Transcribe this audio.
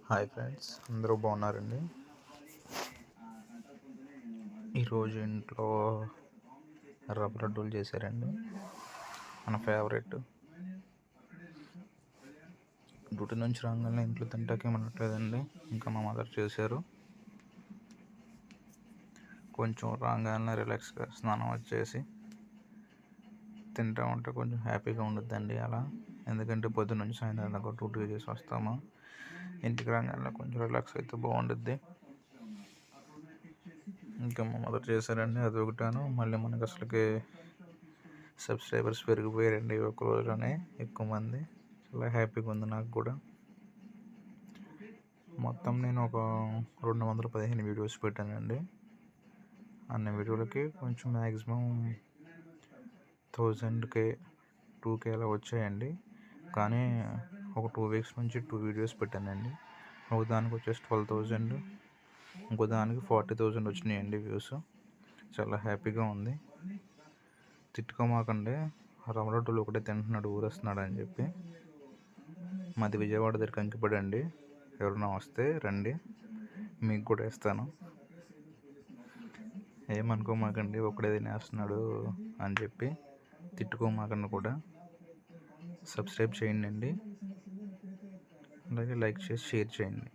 Hi friends, అందరూ బాగున్నారండి. ఈరోజు ఇంట్లో రవ్వ లడ్డూలు చేశారండి. మన ఫేవరెట్. డ్యూటీ నుంచి రాగానే ఇంట్లో తింటాకే మనట్లేదండి. ఇంకా మా మదర్ చేశారు. కొంచెం రాగానే రిలాక్స్గా స్నానం వచ్చేసి తింటా ఉంటే కొంచెం హ్యాపీగా ఉండుద్దండి అలా. ఎందుకంటే పొద్దున్న నుంచి సాయంత్రం దాకా డ్యూటీ చేసి వస్తాము. ఇంటికి రాగానే కొంచెం రిలాక్స్ అయితే బాగుండుద్ది. ఇంకా మా మదర్ చేశారండి, అది ఒకటాను. మళ్ళీ మనకు అసలుకి సబ్స్క్రైబర్స్ పెరిగిపోయారండి ఒక రోజులోనే, ఎక్కువ మంది. చాలా హ్యాపీగా ఉంది నాకు కూడా. మొత్తం నేను ఒక 215 వీడియోస్ పెట్టానండి. అన్ని వీడియోలకి కొంచెం మ్యాక్సిమం 1000K 2K అలా వచ్చాయండి. కానీ ఒక 2 వీక్స్ నుంచి 2 వీడియోస్ పెట్టానండి. ఒక దానికి వచ్చేసి 12,000, ఇంకో దానికి 40,000 వచ్చినాయండి వ్యూస్. చాలా హ్యాపీగా ఉంది. తిట్టుకోమాకండి, రవ్వ లడ్డూలు ఒకటే తింటున్నాడు ఊరేస్తున్నాడు అని చెప్పి. మాది విజయవాడ దగ్గర కంకిపడి అండి. ఎవరైనా వస్తే రండి, మీకు కూడా ఇస్తాను. ఏమనుకోమాకండి, ఒకడే తినేస్తున్నాడు అని చెప్పి తిట్టుకోమాకండి కూడా. సబ్స్క్రైబ్ చేయండి అండి, అలాగే లైక్ చేసి షేర్ చేయండి.